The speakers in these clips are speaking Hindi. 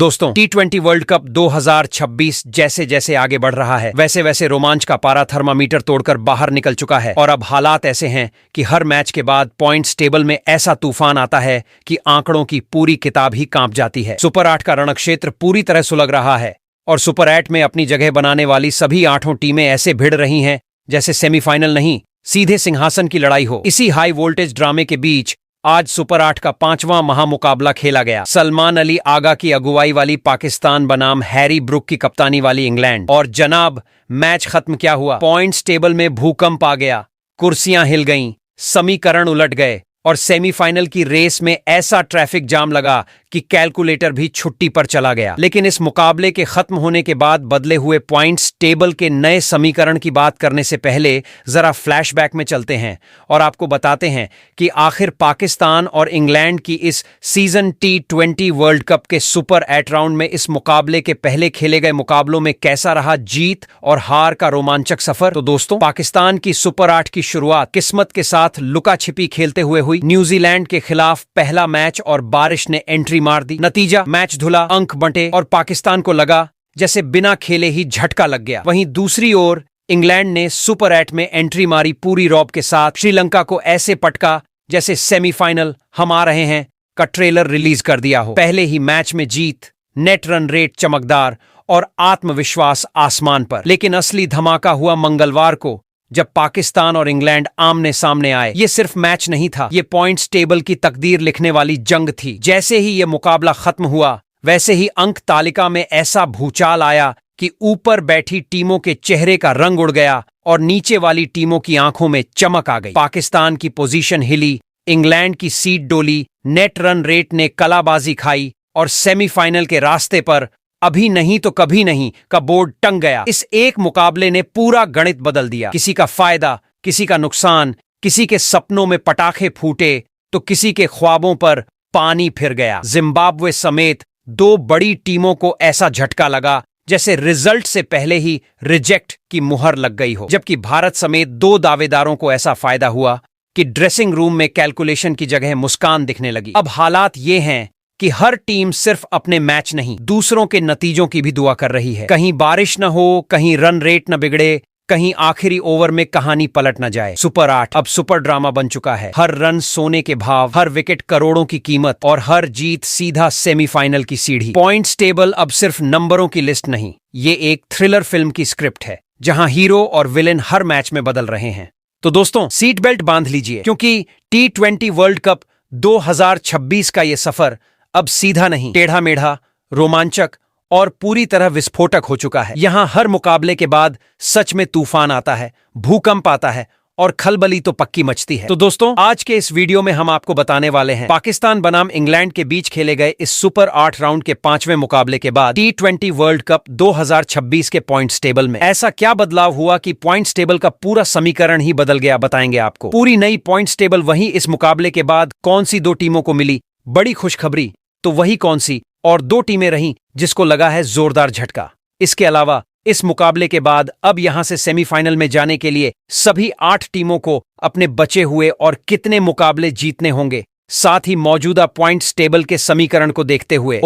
दोस्तों, T20 वर्ल्ड कप 2026 जैसे जैसे आगे बढ़ रहा है वैसे वैसे रोमांच का पारा थर्मामीटर तोड़कर बाहर निकल चुका है और अब हालात ऐसे हैं कि हर मैच के बाद पॉइंट्स टेबल में ऐसा तूफान आता है कि आंकड़ों की पूरी किताब ही कांप जाती है। सुपर 8 का रणक्षेत्र पूरी तरह सुलग रहा है और सुपर 8 में अपनी जगह बनाने वाली सभी 8 टीमें ऐसे भिड़ रही हैं जैसे सेमीफाइनल नहीं, सीधे सिंहासन की लड़ाई हो। इसी हाई वोल्टेज ड्रामे के बीच आज सुपर 8 का 5वां महामुकाबला खेला गया। सलमान अली आगा की अगुवाई वाली पाकिस्तान बनाम हैरी ब्रुक की कप्तानी वाली इंग्लैंड। और जनाब, मैच खत्म क्या हुआ? पॉइंट्स टेबल में भूकंप आ गया, कुर्सियां हिल गईं, समीकरण उलट गए और सेमीफाइनल की रेस में ऐसा ट्रैफिक जाम लगा कि कैलकुलेटर भी छुट्टी पर चला गया। लेकिन इस मुकाबले के खत्म होने के बाद बदले हुए पॉइंट्स टेबल के नए समीकरण की बात करने से पहले जरा फ्लैशबैक में चलते हैं और आपको बताते हैं कि आखिर पाकिस्तान और इंग्लैंड की इस सीजन T20 वर्ल्ड कप के सुपर 8 राउंड में इस मुकाबले के पहले खेले गए मुकाबलों में कैसा रहा जीत और हार का रोमांचक सफर। तो दोस्तों, पाकिस्तान की सुपर 8 की शुरुआत किस्मत के साथ लुका छिपी खेलते हुए हुई। न्यूजीलैंड के खिलाफ पहला मैच और बारिश ने एंट्री मार दी। नतीजा, मैच धुला, अंक बंटे और पाकिस्तान को लगा जैसे बिना खेले ही झटका लग गया। वहीं दूसरी ओर इंग्लैंड ने सुपर 8 में एंट्री मारी पूरी रौब के साथ। श्रीलंका को ऐसे पटका जैसे सेमीफाइनल हम आ रहे हैं का ट्रेलर रिलीज कर दिया हो। पहले ही मैच में जीत, नेट रन रेट चमकदार और आत्मविश्वास आसमान पर। लेकिन असली धमाका हुआ मंगलवार को जब पाकिस्तान और इंग्लैंड आमने सामने आए। ये सिर्फ मैच नहीं था, ये पॉइंट्स टेबल की तकदीर लिखने वाली जंग थी। जैसे ही ये मुकाबला खत्म हुआ वैसे ही अंक तालिका में ऐसा भूचाल आया कि ऊपर बैठी टीमों के चेहरे का रंग उड़ गया और नीचे वाली टीमों की आंखों में चमक आ गई। पाकिस्तान की पोजीशन हिली, इंग्लैंड की सीट डोली, नेट रन रेट ने कलाबाजी खाई और सेमीफाइनल के रास्ते पर अभी नहीं तो कभी नहीं का बोर्ड टंग गया। इस एक मुकाबले ने पूरा गणित बदल दिया। किसी का फायदा, किसी का नुकसान, किसी के सपनों में पटाखे फूटे तो किसी के ख्वाबों पर पानी फिर गया। जिम्बाब्वे समेत 2 बड़ी टीमों को ऐसा झटका लगा जैसे रिजल्ट से पहले ही रिजेक्ट की मुहर लग गई हो। जबकि भारत समेत 2 दावेदारों को ऐसा फायदा हुआ कि ड्रेसिंग रूम में कैलकुलेशन की जगह मुस्कान दिखने लगी। अब हालात ये हैं कि हर टीम सिर्फ अपने मैच नहीं, दूसरों के नतीजों की भी दुआ कर रही है। कहीं बारिश न हो, कहीं रन रेट न बिगड़े, कहीं आखिरी ओवर में कहानी पलट न जाए। सुपर 8 अब सुपर ड्रामा बन चुका है। हर रन सोने के भाव, हर विकेट करोड़ों की कीमत और हर जीत सीधा सेमीफाइनल की सीढ़ी। पॉइंट्स टेबल अब सिर्फ नंबरों की लिस्ट नहीं, ये एक थ्रिलर फिल्म की स्क्रिप्ट है जहां हीरो और विलेन हर मैच में बदल रहे हैं। तो दोस्तों, सीट बेल्ट बांध लीजिए क्योंकि T20 वर्ल्ड कप 2026 का ये सफर अब सीधा नहीं, टेढ़ा मेढ़ा, रोमांचक और पूरी तरह विस्फोटक हो चुका है। यहां हर मुकाबले के बाद सच में तूफान आता है, भूकंप आता है और खलबली तो पक्की मचती है। तो दोस्तों, आज के इस वीडियो में हम आपको बताने वाले हैं पाकिस्तान बनाम इंग्लैंड के बीच खेले गए इस सुपर 8 राउंड के 5वें मुकाबले के बाद T20 वर्ल्ड कप 2026 के पॉइंट्स टेबल में ऐसा क्या बदलाव हुआ कि पॉइंट्स टेबल का पूरा समीकरण ही बदल गया, बताएंगे आपको। पूरी नई पॉइंट्स टेबल वही इस मुकाबले के बाद कौन सी 2 टीमों को मिली बड़ी खुशखबरी, तो वही कौन सी और 2 टीमें रहीं जिसको लगा है जोरदार झटका। इसके अलावा इस मुकाबले के बाद अब यहां से सेमीफाइनल में जाने के लिए सभी 8 टीमों को अपने बचे हुए और कितने मुकाबले जीतने होंगे, साथ ही मौजूदा पॉइंट्स टेबल के समीकरण को देखते हुए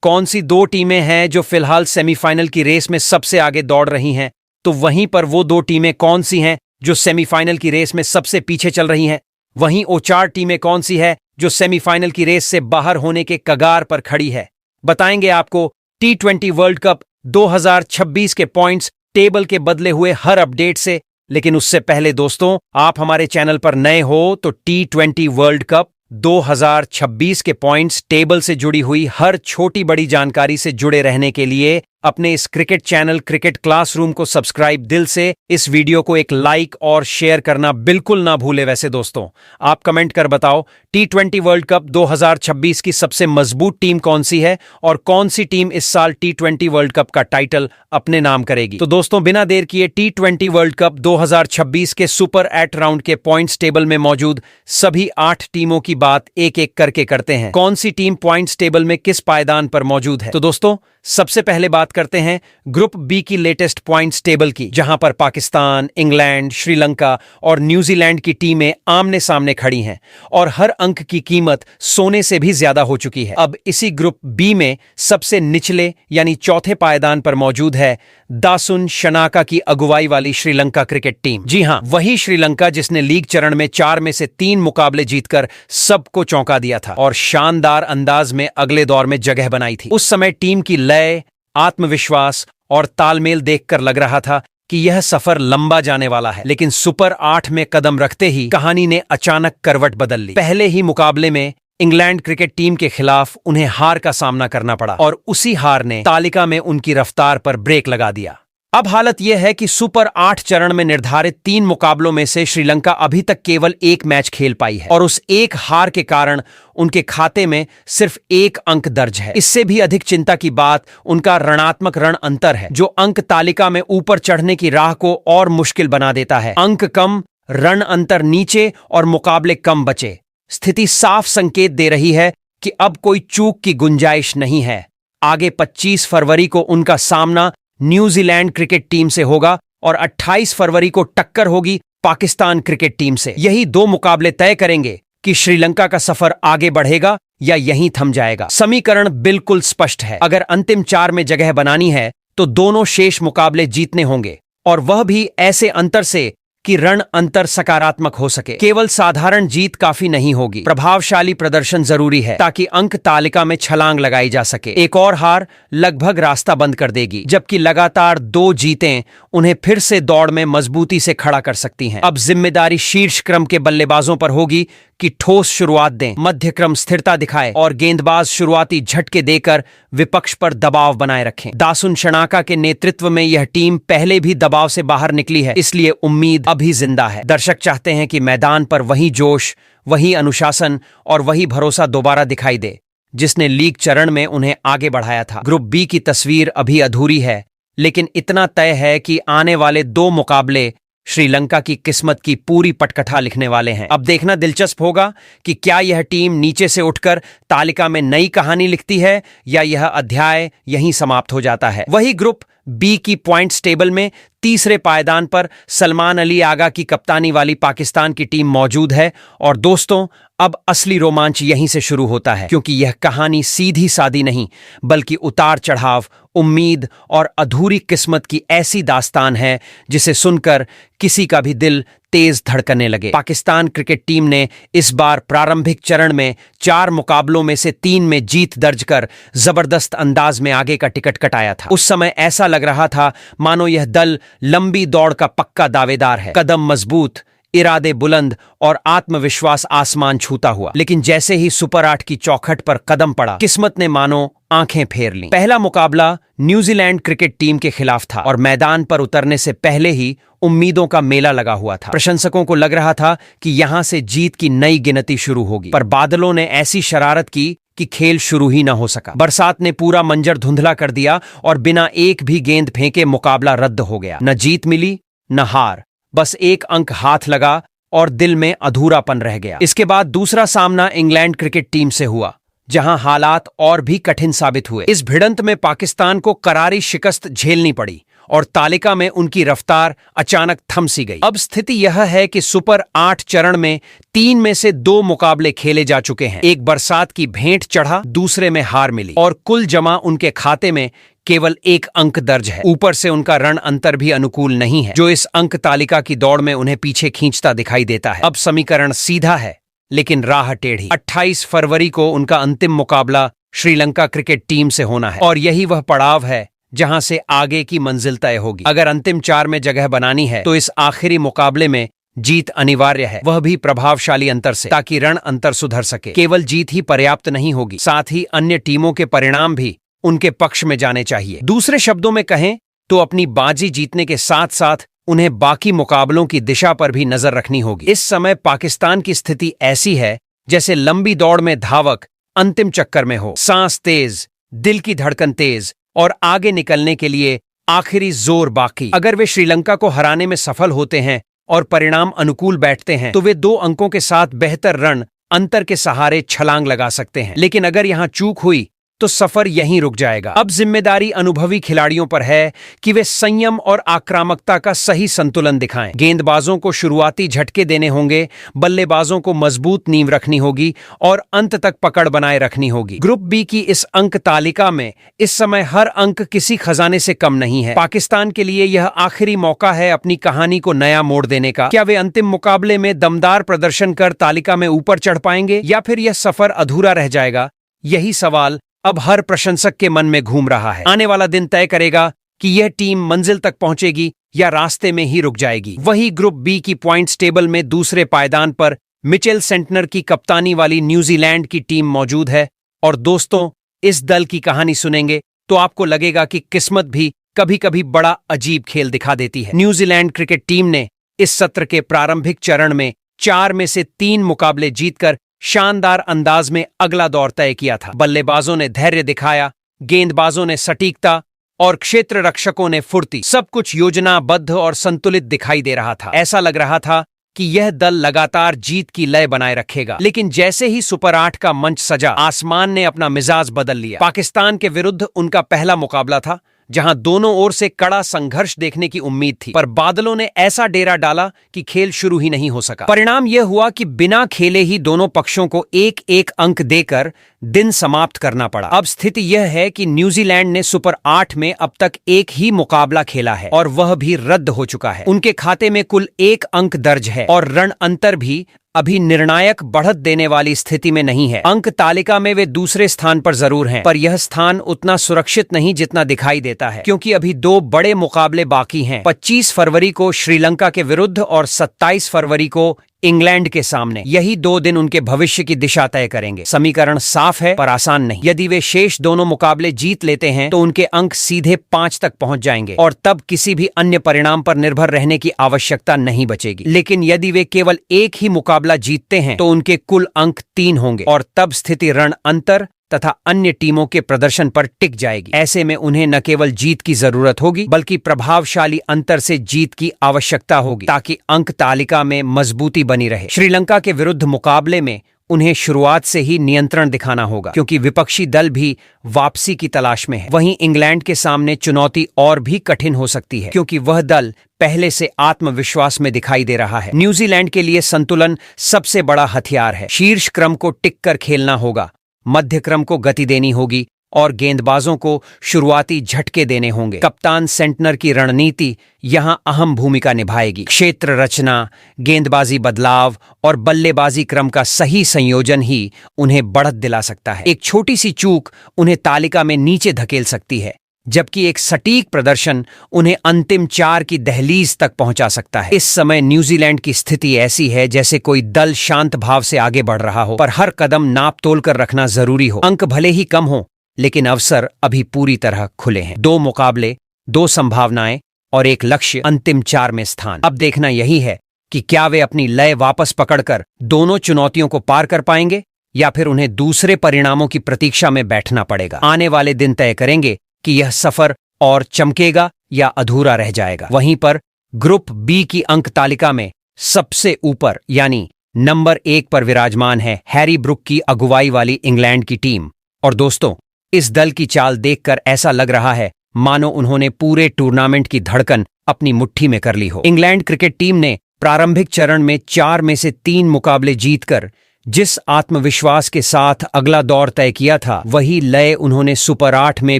कौन सी 2 टीमें हैं जो फिलहाल सेमीफाइनल की रेस में सबसे आगे दौड़ रही हैं, तो वहीं पर वो 2 टीमें कौन सी हैं जो सेमीफाइनल की रेस में सबसे पीछे चल रही हैं, वहीं वो 4 टीमें कौन सी है जो सेमीफाइनल की रेस से बाहर होने के कगार पर खड़ी है, बताएंगे आपको T20 वर्ल्ड कप 2026 के पॉइंट्स टेबल के बदले हुए हर अपडेट से। लेकिन उससे पहले दोस्तों, आप हमारे चैनल पर नए हो तो T20 वर्ल्ड कप 2026 के पॉइंट्स टेबल से जुड़ी हुई हर छोटी बड़ी जानकारी से जुड़े रहने के लिए अपने इस क्रिकेट चैनल क्रिकेट क्लासरूम को सब्सक्राइब दिल से, इस वीडियो को एक लाइक और शेयर करना बिल्कुल ना भूले। वैसे दोस्तों, आप कमेंट कर बताओ T20 वर्ल्ड कप 2026 की सबसे मजबूत टीम कौन सी है और कौन सी टीम इस साल T20 वर्ल्ड कप का टाइटल अपने नाम करेगी। तो दोस्तों, बिना देर किए T20 वर्ल्ड कप 2026 के सुपर 8 राउंड के पॉइंट्स टेबल में मौजूद सभी 8 टीमों की बात एक एक करके करते हैं। कौन सी टीम पॉइंट्स टेबल में किस पायदान पर मौजूद है। तो दोस्तों, सबसे पहले बात करते हैं ग्रुप बी की लेटेस्ट पॉइंट्स टेबल की, जहां पर पाकिस्तान, इंग्लैंड, श्रीलंका और न्यूजीलैंड की टीमें आमने सामने खड़ी हैं और हर अंक की कीमत सोने से भी ज्यादा हो चुकी है। अब इसी ग्रुप बी में सबसे निचले यानी चौथे पायदान पर मौजूद है दासुन शनाका की अगुवाई वाली श्रीलंका क्रिकेट टीम। जी हां, वही श्रीलंका जिसने लीग चरण में 4 में से 3 मुकाबले जीतकर सबको चौंका दिया था और शानदार अंदाज में अगले दौर में जगह बनाई थी। उस समय टीम की लय, आत्मविश्वास और तालमेल देखकर लग रहा था कि यह सफर लंबा जाने वाला है। लेकिन सुपर 8 में कदम रखते ही कहानी ने अचानक करवट बदल ली। पहले ही मुकाबले में इंग्लैंड क्रिकेट टीम के खिलाफ उन्हें हार का सामना करना पड़ा और उसी हार ने तालिका में उनकी रफ्तार पर ब्रेक लगा दिया। अब हालत यह है कि सुपर 8 चरण में निर्धारित 3 मुकाबलों में से श्रीलंका अभी तक केवल 1 मैच खेल पाई है और उस एक हार के कारण उनके खाते में सिर्फ 1 अंक दर्ज है। इससे भी अधिक चिंता की बात उनका ऋणात्मक रण अंतर है, जो अंक तालिका में ऊपर चढ़ने की राह को और मुश्किल बना देता है। अंक कम, रण अंतर नीचे और मुकाबले कम बचे। स्थिति साफ संकेत दे रही है कि अब कोई चूक की गुंजाइश नहीं है। आगे 25 फरवरी को उनका सामना न्यूजीलैंड क्रिकेट टीम से होगा और 28 फरवरी को टक्कर होगी पाकिस्तान क्रिकेट टीम से। यही 2 मुकाबले तय करेंगे कि श्रीलंका का सफर आगे बढ़ेगा या यहीं थम जाएगा। समीकरण बिल्कुल स्पष्ट है। अगर अंतिम 4 में जगह बनानी है तो दोनों शेष मुकाबले जीतने होंगे और वह भी ऐसे अंतर से कि रण अंतर सकारात्मक हो सके। केवल साधारण जीत काफी नहीं होगी, प्रभावशाली प्रदर्शन जरूरी है ताकि अंक तालिका में छलांग लगाई जा सके। एक और हार लगभग रास्ता बंद कर देगी, जबकि लगातार 2 जीतें उन्हें फिर से दौड़ में मजबूती से खड़ा कर सकती हैं। अब जिम्मेदारी शीर्ष क्रम के बल्लेबाजों पर होगी कि ठोस शुरुआत दें, मध्य क्रम स्थिरता दिखाए और गेंदबाज शुरुआती झटके देकर विपक्ष पर दबाव बनाए रखें। दासुन शनाका के नेतृत्व में यह टीम पहले भी दबाव से बाहर निकली है, इसलिए उम्मीद अभी जिंदा है। दर्शक चाहते हैं कि मैदान पर वही जोश, वही अनुशासन और वही भरोसा दोबारा दिखाई दे जिसने लीग चरण में उन्हें आगे बढ़ाया था। ग्रुप बी की तस्वीर अभी अधूरी है, लेकिन इतना तय है कि आने वाले 2 मुकाबले श्रीलंका की किस्मत की पूरी पटकथा लिखने वाले हैं। अब देखना दिलचस्प होगा कि क्या यह टीम नीचे से उठकर तालिका में नई कहानी लिखती है या यह अध्याय यहीं समाप्त हो जाता है। वही ग्रुप बी की पॉइंट्स टेबल में तीसरे पायदान पर सलमान अली आगा की कप्तानी वाली पाकिस्तान की टीम मौजूद है और दोस्तों, अब असली रोमांच यहीं से शुरू होता है, क्योंकि यह कहानी सीधी सादी नहीं बल्कि उतार चढ़ाव, उम्मीद और अधूरी किस्मत की ऐसी दास्तान है जिसे सुनकर किसी का भी दिल तेज धड़कने लगे। पाकिस्तान क्रिकेट टीम ने इस बार प्रारंभिक चरण में 4 मुकाबलों में से 3 में जीत दर्ज कर जबरदस्त अंदाज में आगे का टिकट कटाया था। उस समय ऐसा लग रहा था मानो यह दल लंबी दौड़ का पक्का दावेदार है, कदम मजबूत, इरादे बुलंद और आत्मविश्वास आसमान छूता हुआ। लेकिन जैसे ही सुपर 8 की चौखट पर कदम पड़ा, किस्मत ने मानो आंखें फेर लीं। पहला मुकाबला न्यूजीलैंड क्रिकेट टीम के खिलाफ था और मैदान पर उतरने से पहले ही उम्मीदों का मेला लगा हुआ था। प्रशंसकों को लग रहा था कि यहां से जीत की नई गिनती शुरू होगी, पर बादलों ने ऐसी शरारत की कि खेल शुरू ही न हो सका। बरसात ने पूरा मंजर धुंधला कर दिया और बिना एक भी गेंद फेंके मुकाबला रद्द हो गया। न जीत मिली न हार, बस 1 अंक हाथ लगा और दिल में अधूरापन रह गया। इसके बाद दूसरा सामना इंग्लैंड क्रिकेट टीम से हुआ, जहां हालात और भी कठिन साबित हुए। इस भिड़ंत में पाकिस्तान को करारी शिकस्त झेलनी पड़ी और तालिका में उनकी रफ्तार अचानक थम सी गई। अब स्थिति यह है कि सुपर 8 चरण में 3 में से 2 मुकाबले खेले जा चुके हैं। एक बरसात की भेंट चढ़ा, दूसरे में हार मिली और कुल जमा उनके खाते में केवल 1 अंक दर्ज है। ऊपर से उनका रण अंतर भी अनुकूल नहीं है, जो इस अंक तालिका की दौड़ में उन्हें पीछे खींचता दिखाई देता है। अब समीकरण सीधा है, लेकिन राह टेढ़ी। 28 फरवरी को उनका अंतिम मुकाबला श्रीलंका क्रिकेट टीम से होना है और यही वह पड़ाव है जहां से आगे की मंजिल तय होगी। अगर अंतिम 4 में जगह बनानी है तो इस आखिरी मुकाबले में जीत अनिवार्य है, वह भी प्रभावशाली अंतर से, ताकि रण अंतर सुधर सके। केवल जीत ही पर्याप्त नहीं होगी, साथ ही अन्य टीमों के परिणाम भी उनके पक्ष में जाने चाहिए। दूसरे शब्दों में कहें तो अपनी बाजी जीतने के साथ साथ उन्हें बाकी मुकाबलों की दिशा पर भी नजर रखनी होगी। इस समय पाकिस्तान की स्थिति ऐसी है जैसे लंबी दौड़ में धावक अंतिम चक्कर में हो, सांस तेज, दिल की धड़कन तेज और आगे निकलने के लिए आखिरी जोर बाकी। अगर वे श्रीलंका को हराने में सफल होते हैं और परिणाम अनुकूल बैठते हैं तो वे 2 अंकों के साथ बेहतर रन अंतर के सहारे छलांग लगा सकते हैं। लेकिन अगर यहां चूक हुई तो सफर यहीं रुक जाएगा। अब जिम्मेदारी अनुभवी खिलाड़ियों पर है कि वे संयम और आक्रामकता का सही संतुलन दिखाएं। गेंदबाजों को शुरुआती झटके देने होंगे, बल्लेबाजों को मजबूत नींव रखनी होगी और अंत तक पकड़ बनाए रखनी होगी। ग्रुप बी की इस अंक तालिका में इस समय हर अंक किसी खजाने से कम नहीं है। पाकिस्तान के लिए यह आखिरी मौका है अपनी कहानी को नया मोड़ देने का। क्या वे अंतिम मुकाबले में दमदार प्रदर्शन कर तालिका में ऊपर चढ़ पाएंगे या फिर यह सफर अधूरा रह जाएगा? यही सवाल अब हर प्रशंसक के मन में घूम रहा है। आने वाला दिन तय करेगा कि यह टीम मंजिल तक पहुंचेगी या रास्ते में ही रुक जाएगी। वही ग्रुप बी की पॉइंट्स टेबल में दूसरे पायदान पर मिचेल सेंटनर की कप्तानी वाली न्यूजीलैंड की टीम मौजूद है। और दोस्तों, इस दल की कहानी सुनेंगे तो आपको लगेगा कि किस्मत भी कभी कभी बड़ा अजीब खेल दिखा देती है। न्यूजीलैंड क्रिकेट टीम ने इस सत्र के प्रारंभिक चरण में 4 में से 3 मुकाबले जीतकर शानदार अंदाज में अगला दौर तय किया था। बल्लेबाजों ने धैर्य दिखाया, गेंदबाजों ने सटीकता और क्षेत्र रक्षकों ने फुर्ती। सब कुछ योजनाबद्ध और संतुलित दिखाई दे रहा था। ऐसा लग रहा था कि यह दल लगातार जीत की लय बनाए रखेगा। लेकिन जैसे ही सुपर 8 का मंच सजा, आसमान ने अपना मिजाज बदल लिया। पाकिस्तान के विरुद्ध उनका पहला मुकाबला था, जहां दोनों ओर से कड़ा संघर्ष देखने की उम्मीद थी, पर बादलों ने ऐसा डेरा डाला कि खेल शुरू ही नहीं हो सका। परिणाम यह हुआ कि बिना खेले ही दोनों पक्षों को 1-1 अंक देकर दिन समाप्त करना पड़ा। अब स्थिति यह है कि न्यूजीलैंड ने सुपर 8 में अब तक एक ही मुकाबला खेला है और वह भी रद्द हो चुका है। उनके खाते में कुल 1 अंक दर्ज है और रन अंतर भी अभी निर्णायक बढ़त देने वाली स्थिति में नहीं है। अंक तालिका में वे दूसरे स्थान पर जरूर हैं, पर यह स्थान उतना सुरक्षित नहीं जितना दिखाई देता है, क्योंकि अभी 2 बड़े मुकाबले बाकी हैं। 25 फरवरी को श्रीलंका के विरुद्ध और 27 फरवरी को इंग्लैंड के सामने। यही 2 दिन उनके भविष्य की दिशा तय करेंगे। समीकरण साफ है पर आसान नहीं। यदि वे शेष दोनों मुकाबले जीत लेते हैं तो उनके अंक सीधे 5 तक पहुंच जाएंगे और तब किसी भी अन्य परिणाम पर निर्भर रहने की आवश्यकता नहीं बचेगी। लेकिन यदि वे केवल एक ही मुकाबला जीतते हैं तो उनके कुल अंक 3 होंगे और तब स्थिति रण अंतर तथा अन्य टीमों के प्रदर्शन पर टिक जाएगी। ऐसे में उन्हें न केवल जीत की जरूरत होगी बल्कि प्रभावशाली अंतर से जीत की आवश्यकता होगी, ताकि अंक तालिका में मजबूती बनी रहे। श्रीलंका के विरुद्ध मुकाबले में उन्हें शुरुआत से ही नियंत्रण दिखाना होगा, क्योंकि विपक्षी दल भी वापसी की तलाश में है। वहीं इंग्लैंड के सामने चुनौती और भी कठिन हो सकती है, क्योंकि वह दल पहले से आत्मविश्वास में दिखाई दे रहा है। न्यूजीलैंड के लिए संतुलन सबसे बड़ा हथियार है। शीर्ष क्रम को टिक कर खेलना होगा, मध्य क्रम को गति देनी होगी और गेंदबाजों को शुरुआती झटके देने होंगे। कप्तान सेंटनर की रणनीति यहां अहम भूमिका निभाएगी। क्षेत्र रचना, गेंदबाजी बदलाव और बल्लेबाजी क्रम का सही संयोजन ही उन्हें बढ़त दिला सकता है। एक छोटी सी चूक उन्हें तालिका में नीचे धकेल सकती है, जबकि एक सटीक प्रदर्शन उन्हें अंतिम 4 की दहलीज तक पहुंचा सकता है। इस समय न्यूजीलैंड की स्थिति ऐसी है जैसे कोई दल शांत भाव से आगे बढ़ रहा हो, पर हर कदम नाप तोल कर रखना जरूरी हो। अंक भले ही कम हो, लेकिन अवसर अभी पूरी तरह खुले हैं। 2 मुकाबले, 2 संभावनाएं और एक लक्ष्य, अंतिम 4 में स्थान। अब देखना यही है कि क्या वे अपनी लय वापस पकड़कर दोनों चुनौतियों को पार कर पाएंगे या फिर उन्हें दूसरे परिणामों की प्रतीक्षा में बैठना पड़ेगा। आने वाले दिन तय करेंगे कि यह सफर और चमकेगा या अधूरा रह जाएगा। वहीं पर ग्रुप बी की अंक तालिका में सबसे ऊपर यानी नंबर 1 पर विराजमान है हैरी ब्रुक की अगुवाई वाली इंग्लैंड की टीम। और दोस्तों, इस दल की चाल देखकर ऐसा लग रहा है मानो उन्होंने पूरे टूर्नामेंट की धड़कन अपनी मुट्ठी में कर ली हो। इंग्लैंड क्रिकेट टीम ने प्रारंभिक चरण में 4 में से 3 मुकाबले जीतकर जिस आत्मविश्वास के साथ अगला दौर तय किया था, वही लय उन्होंने सुपर 8 में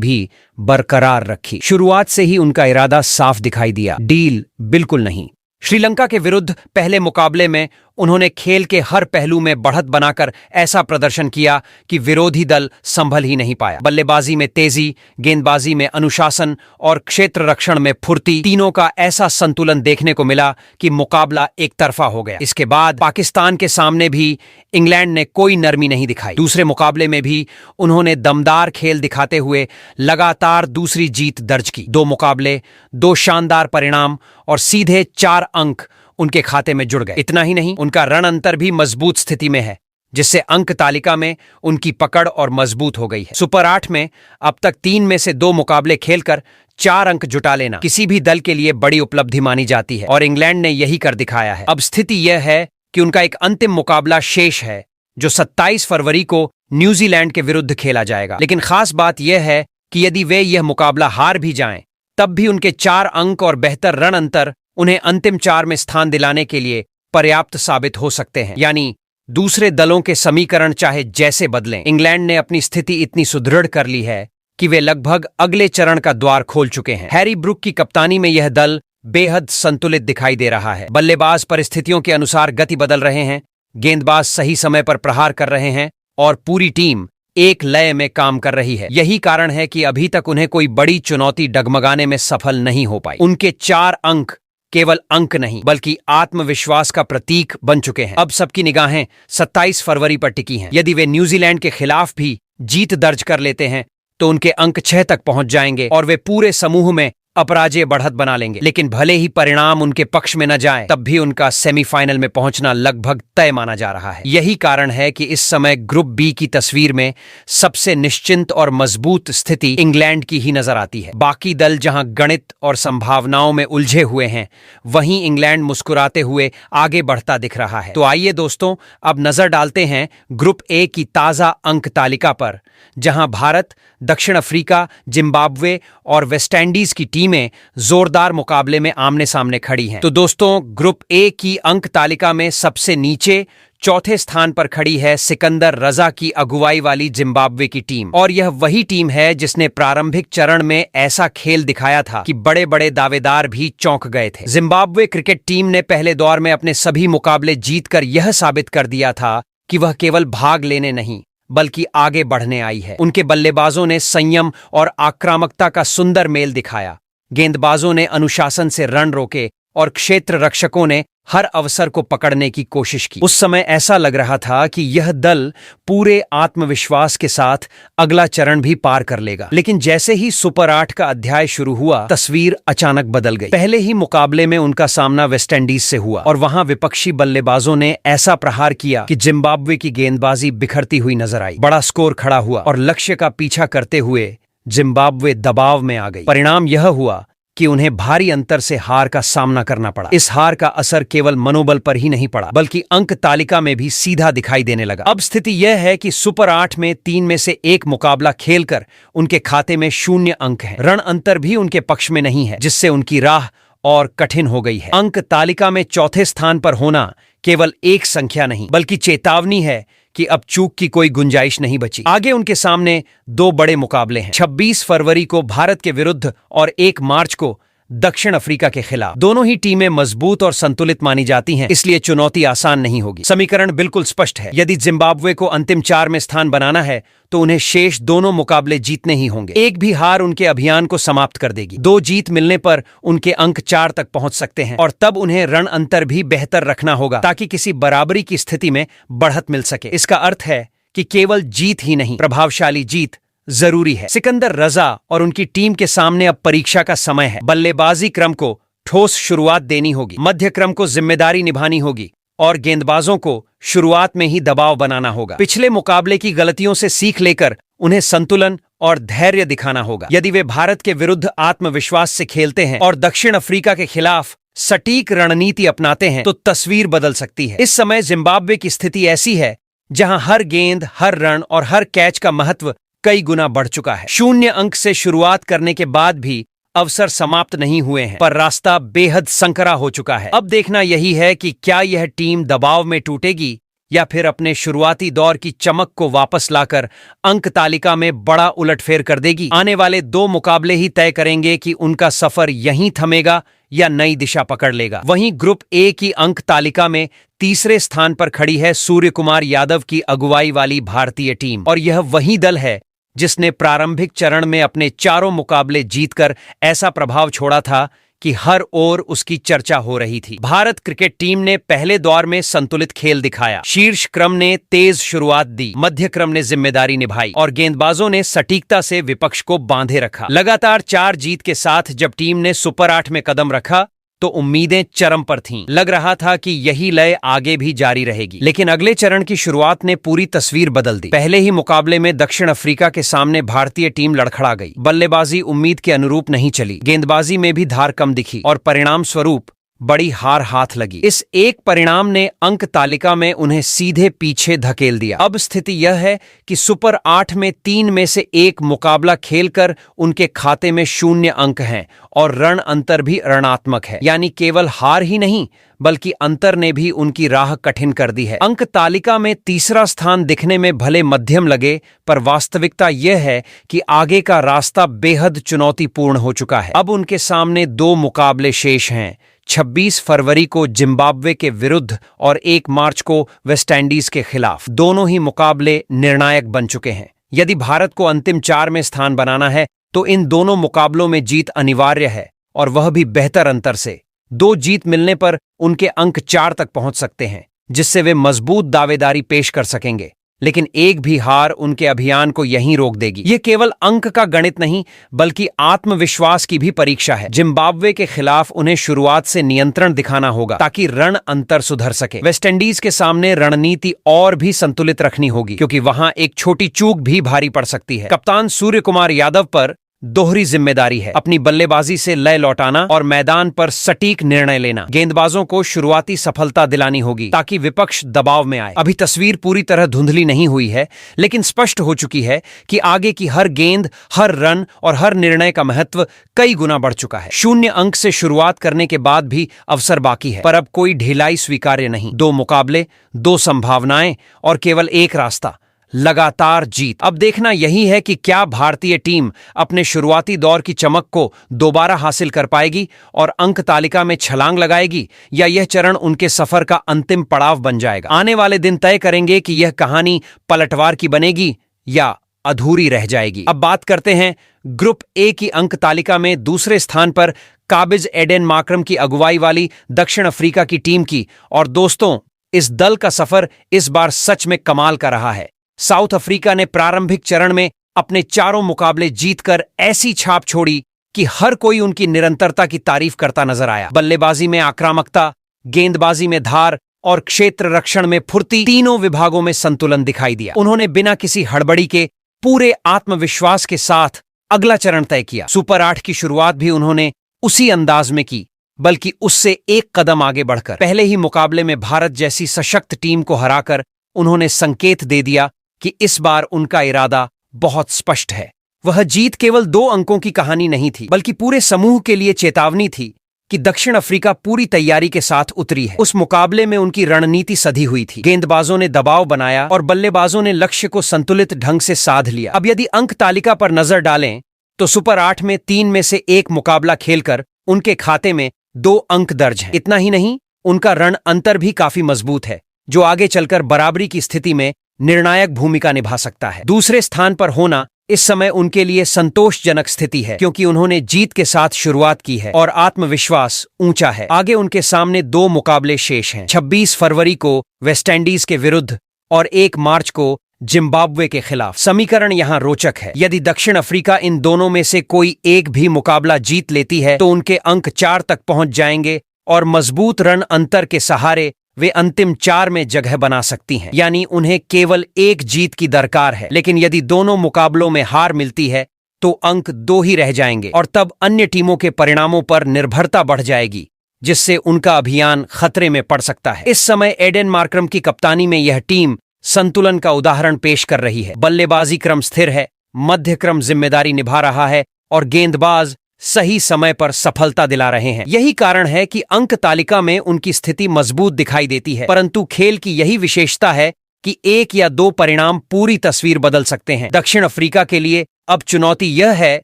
भी बरकरार रखी। शुरुआत से ही उनका इरादा साफ दिखाई दिया, डील बिल्कुल नहीं। श्रीलंका के विरुद्ध पहले मुकाबले में उन्होंने खेल के हर पहलू में बढ़त बनाकर ऐसा प्रदर्शन किया कि विरोधी दल संभल ही नहीं पाया। बल्लेबाजी में तेजी, गेंदबाजी में अनुशासन और क्षेत्र रक्षण में फुर्ती, तीनों का ऐसा संतुलन देखने को मिला कि मुकाबला एक तरफा हो गया। इसके बाद पाकिस्तान के सामने भी इंग्लैंड ने कोई नरमी नहीं दिखाई। दूसरे मुकाबले में भी उन्होंने दमदार खेल दिखाते हुए लगातार दूसरी जीत दर्ज की। 2 मुकाबले, 2 शानदार परिणाम और सीधे 4 अंक उनके खाते में जुड़ गए। इतना ही नहीं, उनका रण अंतर भी मजबूत स्थिति में है, जिससे अंक तालिका में उनकी पकड़ और मजबूत हो गई है। सुपर 8 में अब तक 3 में से 2 मुकाबले खेलकर 4 अंक जुटा लेना किसी भी दल के लिए बड़ी उपलब्धि मानी जाती है और इंग्लैंड ने यही कर दिखाया है। अब स्थिति यह है कि उनका एक अंतिम मुकाबला शेष है, जो 27 फरवरी को न्यूजीलैंड के विरुद्ध खेला जाएगा। लेकिन खास बात यह है कि यदि वे यह मुकाबला हार भी जाएं, तब भी उनके 4 अंक और बेहतर रन अंतर उन्हें अंतिम 4 में स्थान दिलाने के लिए पर्याप्त साबित हो सकते हैं। यानी दूसरे दलों के समीकरण चाहे जैसे बदलें, इंग्लैंड ने अपनी स्थिति इतनी सुदृढ़ कर ली है कि वे लगभग अगले चरण का द्वार खोल चुके हैं। हैरी ब्रूक की कप्तानी में यह दल बेहद संतुलित दिखाई दे रहा है। बल्लेबाज परिस्थितियों के अनुसार गति बदल रहे हैं, गेंदबाज सही समय पर प्रहार कर रहे हैं और पूरी टीम एक लय में काम कर रही है। यही कारण है कि अभी तक उन्हें कोई बड़ी चुनौती डगमगाने में सफल नहीं हो पाई। उनके 4 अंक केवल अंक नहीं बल्कि आत्मविश्वास का प्रतीक बन चुके हैं। अब सबकी निगाहें 27 फरवरी पर टिकी हैं। यदि वे न्यूजीलैंड के खिलाफ भी जीत दर्ज कर लेते हैं तो उनके अंक 6 तक पहुंच जाएंगे और वे पूरे समूह में अपराजय बढ़त बना लेंगे। लेकिन भले ही परिणाम उनके पक्ष में न जाए, तब भी उनका सेमीफाइनल में पहुंचना लगभग तय माना जा रहा है। यही कारण है कि इस समय ग्रुप बी की तस्वीर में सबसे निश्चिंत और मजबूत स्थिति इंग्लैंड की ही नजर आती है। बाकी दल जहां गणित और संभावनाओं में उलझे हुए हैं, वहीं इंग्लैंड मुस्कुराते हुए आगे बढ़ता दिख रहा है। तो आइए दोस्तों, अब नजर डालते हैं ग्रुप ए की ताजा अंक तालिका पर, जहां भारत, दक्षिण अफ्रीका, जिम्बाब्वे और वेस्टइंडीज की टीमें जोरदार मुकाबले में आमने सामने खड़ी हैं। तो दोस्तों, ग्रुप ए की अंक तालिका में सबसे नीचे चौथे स्थान पर खड़ी है सिकंदर रजा की अगुवाई वाली जिम्बाब्वे की टीम। और यह वही टीम है जिसने प्रारंभिक चरण में ऐसा खेल दिखाया था कि बड़े बड़े दावेदार भी चौंक गए थे। जिम्बाब्वे क्रिकेट टीम ने पहले दौर में अपने सभी मुकाबले जीतकर यह साबित कर दिया था कि वह केवल भाग लेने नहीं बल्कि आगे बढ़ने आई है। उनके बल्लेबाजों ने संयम और आक्रामकता का सुंदर मेल दिखाया, गेंदबाजों ने अनुशासन से रन रोके और क्षेत्र रक्षकों ने हर अवसर को पकड़ने की कोशिश की। उस समय ऐसा लग रहा था कि यह दल पूरे आत्मविश्वास के साथ अगला चरण भी पार कर लेगा। लेकिन जैसे ही सुपर 8 का अध्याय शुरू हुआ, तस्वीर अचानक बदल गई। पहले ही मुकाबले में उनका सामना वेस्टइंडीज से हुआ और वहां विपक्षी बल्लेबाजों ने ऐसा प्रहार किया कि जिम्बाब्वे की गेंदबाजी बिखरती हुई नजर आई। बड़ा स्कोर खड़ा हुआ और लक्ष्य का पीछा करते हुए जिम्बाब्वे दबाव में आ गई। परिणाम यह हुआ कि उन्हें भारी अंतर से हार का सामना करना पड़ा। इस हार का असर केवल मनोबल पर ही नहीं पड़ा, बल्कि अंक तालिका में भी सीधा दिखाई देने लगा। अब स्थिति यह है कि सुपर 8 में 3 में से 1 मुकाबला खेलकर उनके खाते में 0 अंक हैं। रण अंतर भी उनके पक्ष में नहीं है, जिससे उनकी राह और कठिन हो गई है। अंक तालिका में चौथे स्थान पर होना केवल एक संख्या नहीं बल्कि चेतावनी है कि अब चूक की कोई गुंजाइश नहीं बची। आगे उनके सामने 2 बड़े मुकाबले हैं, 26 फरवरी को भारत के विरुद्ध और 1 मार्च को दक्षिण अफ्रीका के खिलाफ। दोनों ही टीमें मजबूत और संतुलित मानी जाती हैं, इसलिए चुनौती आसान नहीं होगी। समीकरण बिल्कुल स्पष्ट है। यदि जिम्बाब्वे को अंतिम 4 में स्थान बनाना है तो उन्हें शेष दोनों मुकाबले जीतने ही होंगे। एक भी हार उनके अभियान को समाप्त कर देगी। 2 जीत मिलने पर उनके अंक 4 तक पहुंच सकते हैं और तब उन्हें रन अंतर भी बेहतर रखना होगा ताकि किसी बराबरी की स्थिति में बढ़त मिल सके। इसका अर्थ है कि केवल जीत ही नहीं, प्रभावशाली जीत जरूरी है। सिकंदर रजा और उनकी टीम के सामने अब परीक्षा का समय है। बल्लेबाजी क्रम को ठोस शुरुआत देनी होगी, मध्य क्रम को जिम्मेदारी निभानी होगी और गेंदबाजों को शुरुआत में ही दबाव बनाना होगा। पिछले मुकाबले की गलतियों से सीख लेकर उन्हें संतुलन और धैर्य दिखाना होगा। यदि वे भारत के विरुद्ध आत्मविश्वास से खेलते हैं और दक्षिण अफ्रीका के खिलाफ सटीक रणनीति अपनाते हैं तो तस्वीर बदल सकती है। इस समय जिम्बाब्वे की स्थिति ऐसी है जहां हर गेंद, हर रन और हर कैच का महत्व कई गुना बढ़ चुका है। 0 अंक से शुरुआत करने के बाद भी अवसर समाप्त नहीं हुए हैं, पर रास्ता बेहद संकरा हो चुका है। अब देखना यही है कि क्या यह टीम दबाव में टूटेगी या फिर अपने शुरुआती दौर की चमक को वापस लाकर अंक तालिका में बड़ा उलटफेर कर देगी। आने वाले 2 मुकाबले ही तय करेंगे कि उनका सफर यहीं थमेगा या नई दिशा पकड़ लेगा। वहीं ग्रुप ए की अंक तालिका में तीसरे स्थान पर खड़ी है सूर्य कुमार यादव की अगुवाई वाली भारतीय टीम, और यह वही दल है जिसने प्रारंभिक चरण में अपने 4 मुकाबले जीतकर ऐसा प्रभाव छोड़ा था कि हर ओर उसकी चर्चा हो रही थी। भारत क्रिकेट टीम ने पहले दौर में संतुलित खेल दिखाया, शीर्ष क्रम ने तेज शुरुआत दी, मध्य क्रम ने जिम्मेदारी निभाई और गेंदबाजों ने सटीकता से विपक्ष को बांधे रखा। लगातार 4 जीत के साथ जब टीम ने सुपर 8 में कदम रखा तो उम्मीदें चरम पर थीं। लग रहा था कि यही लय आगे भी जारी रहेगी, लेकिन अगले चरण की शुरुआत ने पूरी तस्वीर बदल दी। पहले ही मुकाबले में दक्षिण अफ्रीका के सामने भारतीय टीम लड़खड़ा गई। बल्लेबाजी उम्मीद के अनुरूप नहीं चली, गेंदबाजी में भी धार कम दिखी और परिणाम स्वरूप बड़ी हार हाथ लगी। इस एक परिणाम ने अंक तालिका में उन्हें सीधे पीछे धकेल दिया। अब स्थिति यह है कि सुपर 8 में 3 में से 1 मुकाबला खेलकर उनके खाते में 0 अंक हैं और रण अंतर भी ऋणात्मक है। यानी केवल हार ही नहीं बल्कि अंतर ने भी उनकी राह कठिन कर दी है। अंक तालिका में तीसरा स्थान दिखने में भले मध्यम लगे, पर वास्तविकता यह है कि आगे का रास्ता बेहद चुनौतीपूर्ण हो चुका है। अब उनके सामने 2 मुकाबले शेष हैं। 26 फरवरी को जिम्बाब्वे के विरुद्ध और 1 मार्च को वेस्टइंडीज के खिलाफ। दोनों ही मुकाबले निर्णायक बन चुके हैं। यदि भारत को अंतिम 4 में स्थान बनाना है तो इन दोनों मुकाबलों में जीत अनिवार्य है, और वह भी बेहतर अंतर से। 2 जीत मिलने पर उनके अंक 4 तक पहुंच सकते हैं, जिससे वे मजबूत दावेदारी पेश कर सकेंगे। लेकिन एक भी हार उनके अभियान को यहीं रोक देगी। ये केवल अंक का गणित नहीं बल्कि आत्मविश्वास की भी परीक्षा है। जिम्बाब्वे के खिलाफ उन्हें शुरुआत से नियंत्रण दिखाना होगा ताकि रण अंतर सुधर सके। वेस्टइंडीज के सामने रणनीति और भी संतुलित रखनी होगी, क्योंकि वहां एक छोटी चूक भी भारी पड़ सकती है। कप्तान सूर्य कुमार यादव पर दोहरी जिम्मेदारी है। अपनी बल्लेबाजी से लय लौटाना और मैदान पर सटीक निर्णय लेना। गेंदबाजों को शुरुआती सफलता दिलानी होगी ताकि विपक्ष दबाव में आए। अभी तस्वीर पूरी तरह धुंधली नहीं हुई है, लेकिन स्पष्ट हो चुकी है कि आगे की हर गेंद, हर रन और हर निर्णय का महत्व कई गुना बढ़ चुका है। 0 अंक से शुरुआत करने के बाद भी अवसर बाकी है, पर अब कोई ढिलाई स्वीकार्य नहीं। 2 मुकाबले, 2 संभावनाएं और केवल एक रास्ता, लगातार जीत। अब देखना यही है कि क्या भारतीय टीम अपने शुरुआती दौर की चमक को दोबारा हासिल कर पाएगी और अंक तालिका में छलांग लगाएगी, या यह चरण उनके सफर का अंतिम पड़ाव बन जाएगा। आने वाले दिन तय करेंगे कि यह कहानी पलटवार की बनेगी या अधूरी रह जाएगी। अब बात करते हैं ग्रुप ए की अंक तालिका में दूसरे स्थान पर काबिज एडेन मार्क्रम की अगुवाई वाली दक्षिण अफ्रीका की टीम की। और दोस्तों, इस दल का सफर इस बार सच में कमाल का रहा है। साउथ अफ्रीका ने प्रारंभिक चरण में अपने 4 मुकाबले जीतकर ऐसी छाप छोड़ी कि हर कोई उनकी निरंतरता की तारीफ करता नजर आया। बल्लेबाजी में आक्रामकता, गेंदबाजी में धार और क्षेत्र रक्षण में फुर्ती, तीनों विभागों में संतुलन दिखाई दिया। उन्होंने बिना किसी हड़बड़ी के पूरे आत्मविश्वास के साथ अगला चरण तय किया। सुपर 8 की शुरुआत भी उन्होंने उसी अंदाज में की, बल्कि उससे एक कदम आगे बढ़कर। पहले ही मुकाबले में भारत जैसी सशक्त टीम को हराकर उन्होंने संकेत दे दिया कि इस बार उनका इरादा बहुत स्पष्ट है। वह जीत केवल 2 अंकों की कहानी नहीं थी, बल्कि पूरे समूह के लिए चेतावनी थी कि दक्षिण अफ्रीका पूरी तैयारी के साथ उतरी है। उस मुकाबले में उनकी रणनीति सधी हुई थी। गेंदबाजों ने दबाव बनाया और बल्लेबाजों ने लक्ष्य को संतुलित ढंग से साध लिया। अब यदि अंक तालिका पर नजर डालें तो सुपर 8 में 3 में से 1 मुकाबला खेलकर उनके खाते में 2 अंक दर्ज हैं। इतना ही नहीं, उनका रण अंतर भी काफी मजबूत है, जो आगे चलकर बराबरी की स्थिति में निर्णायक भूमिका निभा सकता है। दूसरे स्थान पर होना इस समय उनके लिए संतोषजनक स्थिति है, क्योंकि उन्होंने जीत के साथ शुरुआत की है और आत्मविश्वास ऊंचा है। आगे उनके सामने 2 मुकाबले शेष हैं। 26 फरवरी को वेस्टइंडीज के विरुद्ध और 1 मार्च को जिम्बाब्वे के खिलाफ। समीकरण यहां रोचक है। यदि दक्षिण अफ्रीका इन दोनों में से कोई एक भी मुकाबला जीत लेती है तो उनके अंक 4 तक पहुंच जाएंगे और मजबूत रन अंतर के सहारे वे अंतिम 4 में जगह बना सकती हैं। यानी उन्हें केवल 1 जीत की दरकार है। लेकिन यदि दोनों मुकाबलों में हार मिलती है तो अंक 2 ही रह जाएंगे और तब अन्य टीमों के परिणामों पर निर्भरता बढ़ जाएगी, जिससे उनका अभियान खतरे में पड़ सकता है। इस समय एडेन मार्क्रम की कप्तानी में यह टीम संतुलन का उदाहरण पेश कर रही है। बल्लेबाजी क्रम स्थिर है, मध्य क्रम जिम्मेदारी निभा रहा है और गेंदबाज सही समय पर सफलता दिला रहे हैं। यही कारण है कि अंक तालिका में उनकी स्थिति मजबूत दिखाई देती है। परंतु खेल की यही विशेषता है कि 1 या 2 परिणाम पूरी तस्वीर बदल सकते हैं। दक्षिण अफ्रीका के लिए अब चुनौती यह है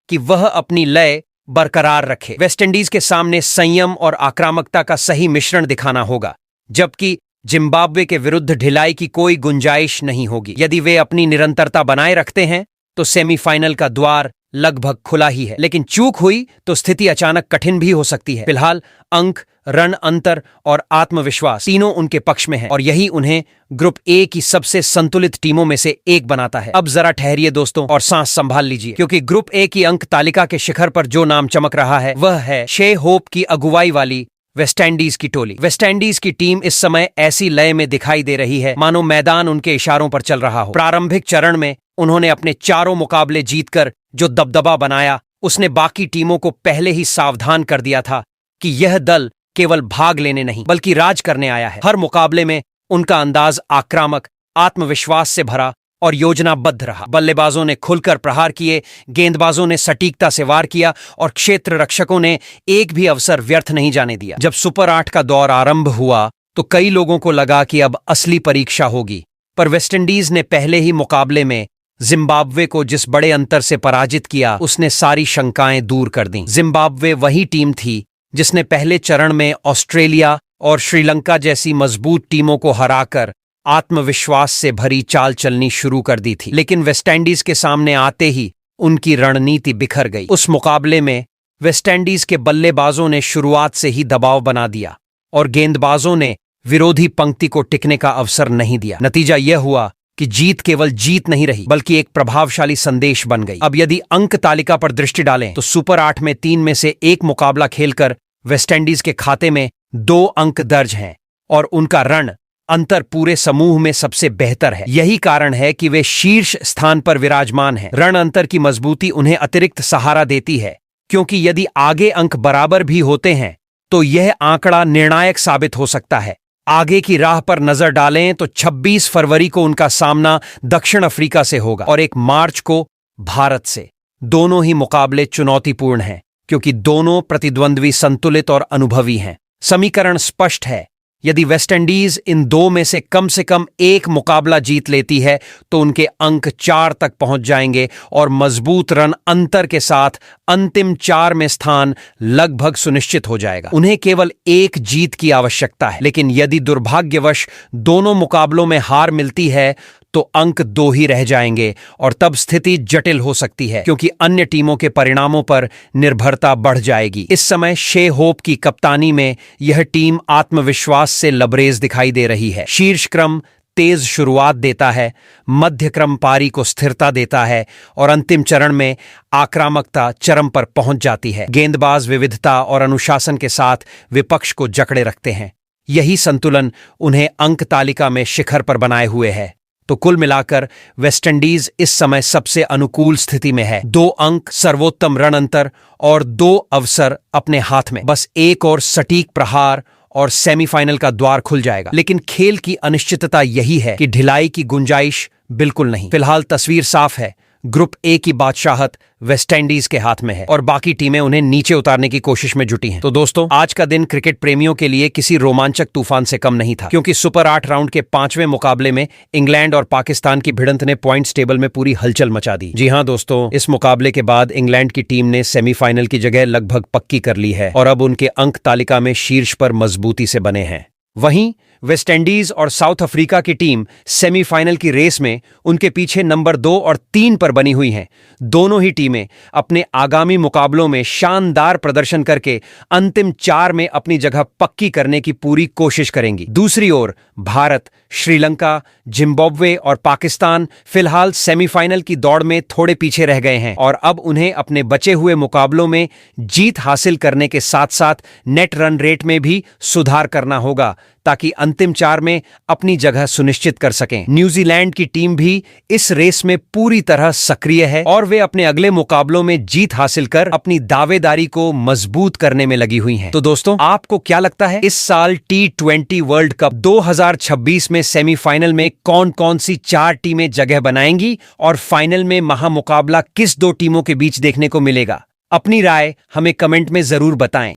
कि वह अपनी लय बरकरार रखे। वेस्टइंडीज के सामने संयम और आक्रामकता का सही मिश्रण दिखाना होगा, जबकि जिम्बाब्वे के विरुद्ध ढिलाई की कोई गुंजाइश नहीं होगी। यदि वे अपनी निरंतरता बनाए रखते हैं तो सेमीफाइनल का द्वार लगभग खुला ही है। लेकिन चूक हुई तो स्थिति अचानक कठिन भी हो सकती है। फिलहाल अंक, रन अंतर और आत्मविश्वास तीनों उनके पक्ष में है और यही उन्हें ग्रुप ए की सबसे संतुलित टीमों में से एक बनाता है। अब जरा ठहरिए दोस्तों और सांस संभाल लीजिए, क्योंकि ग्रुप ए की अंक तालिका के शिखर पर जो नाम चमक रहा है वह है शे होप की अगुवाई वाली वेस्टइंडीज की टोली। वेस्टइंडीज की टीम इस समय ऐसी लय में दिखाई दे रही है मानो मैदान उनके इशारों पर चल रहा हो। प्रारंभिक चरण में उन्होंने अपने 4 मुकाबले जीतकर जो दबदबा बनाया, उसने बाकी टीमों को पहले ही सावधान कर दिया था कि यह दल केवल भाग लेने नहीं बल्कि राज करने आया है। हर मुकाबले में उनका अंदाज आक्रामक, आत्मविश्वास से भरा और योजनाबद्ध रहा। बल्लेबाजों ने खुलकर प्रहार किए, गेंदबाजों ने सटीकता से वार किया और क्षेत्र रक्षकों ने एक भी अवसर व्यर्थ नहीं जाने दिया। जब सुपर 8 का दौर आरंभ हुआ तो कई लोगों को लगा कि अब असली परीक्षा होगी, पर वेस्टइंडीज ने पहले ही मुकाबले में जिम्बाब्वे को जिस बड़े अंतर से पराजित किया, उसने सारी शंकाएं दूर कर दी। जिम्बाब्वे वही टीम थी जिसने पहले चरण में ऑस्ट्रेलिया और श्रीलंका जैसी मजबूत टीमों को हराकर आत्मविश्वास से भरी चाल चलनी शुरू कर दी थी। लेकिन वेस्टइंडीज के सामने आते ही उनकी रणनीति बिखर गई। उस मुकाबले में वेस्टइंडीज के बल्लेबाजों ने शुरुआत से ही दबाव बना दिया और गेंदबाजों ने विरोधी पंक्ति को टिकने का अवसर नहीं दिया। नतीजा यह हुआ कि जीत केवल जीत नहीं रही बल्कि एक प्रभावशाली संदेश बन गई। अब यदि अंक तालिका पर दृष्टि डालें तो सुपर 8 में 3 में से 1 मुकाबला खेलकर वेस्टइंडीज के खाते में 2 अंक दर्ज हैं और उनका रन अंतर पूरे समूह में सबसे बेहतर है। यही कारण है कि वे शीर्ष स्थान पर विराजमान हैं। रण अंतर की मजबूती उन्हें अतिरिक्त सहारा देती है, क्योंकि यदि आगे अंक बराबर भी होते हैं तो यह आंकड़ा निर्णायक साबित हो सकता है। आगे की राह पर नजर डालें तो 26 फरवरी को उनका सामना दक्षिण अफ्रीका से होगा और 1 मार्च को भारत से। दोनों ही मुकाबले चुनौतीपूर्ण हैं, क्योंकि दोनों प्रतिद्वंद्वी संतुलित और अनुभवी हैं। समीकरण स्पष्ट है, यदि वेस्टइंडीज इन 2 में से कम 1 मुकाबला जीत लेती है तो उनके अंक 4 तक पहुंच जाएंगे और मजबूत रन अंतर के साथ अंतिम 4 में स्थान लगभग सुनिश्चित हो जाएगा। उन्हें केवल 1 जीत की आवश्यकता है, लेकिन यदि दुर्भाग्यवश दोनों मुकाबलों में हार मिलती है तो अंक 2 ही रह जाएंगे और तब स्थिति जटिल हो सकती है, क्योंकि अन्य टीमों के परिणामों पर निर्भरता बढ़ जाएगी। इस समय शे होप की कप्तानी में यह टीम आत्मविश्वास से लबरेज दिखाई दे रही है। शीर्ष क्रम तेज शुरुआत देता है, मध्य क्रम पारी को स्थिरता देता है और अंतिम चरण में आक्रामकता चरम पर पहुंच जाती है। गेंदबाज विविधता और अनुशासन के साथ विपक्ष को जकड़े रखते हैं। यही संतुलन उन्हें अंक तालिका में शिखर पर बनाए हुए है। तो कुल मिलाकर वेस्टइंडीज इस समय सबसे अनुकूल स्थिति में है। 2 अंक, सर्वोत्तम रण अंतर और 2 अवसर अपने हाथ में। बस एक और सटीक प्रहार और सेमीफाइनल का द्वार खुल जाएगा। लेकिन खेल की अनिश्चितता यही है कि ढिलाई की गुंजाइश बिल्कुल नहीं। फिलहाल तस्वीर साफ है, ग्रुप ए की बादशाहत वेस्टइंडीज के हाथ में है और बाकी टीमें उन्हें नीचे उतारने की कोशिश में जुटी हैं। तो दोस्तों, आज का दिन क्रिकेट प्रेमियों के लिए किसी रोमांचक तूफान से कम नहीं था, क्योंकि सुपर 8 राउंड के 5वें मुकाबले में इंग्लैंड और पाकिस्तान की भिड़ंत ने पॉइंट्स टेबल में पूरी हलचल मचा दी। जी हां दोस्तों, इस मुकाबले के बाद इंग्लैंड की टीम ने सेमीफाइनल की जगह लगभग पक्की कर ली है और अब उनके अंक तालिका में शीर्ष पर मजबूती से बने हैं। वहीं वेस्टइंडीज और साउथ अफ्रीका की टीम सेमीफाइनल की रेस में उनके पीछे नंबर 2 और 3 पर बनी हुई हैं। दोनों ही टीमें अपने आगामी मुकाबलों में शानदार प्रदर्शन करके अंतिम 4 में अपनी जगह पक्की करने की पूरी कोशिश करेंगी। दूसरी ओर भारत, श्रीलंका, जिम्बाब्वे और पाकिस्तान फिलहाल सेमीफाइनल की दौड़ में थोड़े पीछे रह गए हैं और अब उन्हें अपने बचे हुए मुकाबलों में जीत हासिल करने के साथ साथ नेट रन रेट में भी सुधार करना होगा, ताकि अंतिम 4 में अपनी जगह सुनिश्चित कर सकें। न्यूजीलैंड की टीम भी इस रेस में पूरी तरह सक्रिय है और वे अपने अगले मुकाबलों में जीत हासिल कर अपनी दावेदारी को मजबूत करने में लगी हुई हैं। तो दोस्तों, आपको क्या लगता है, इस साल T20 वर्ल्ड कप 2026 में सेमीफाइनल में कौन कौन सी 4 टीमें जगह बनाएंगी और फाइनल में महामुकाबला किस 2 टीमों के बीच देखने को मिलेगा? अपनी राय हमें कमेंट में जरूर बताएं।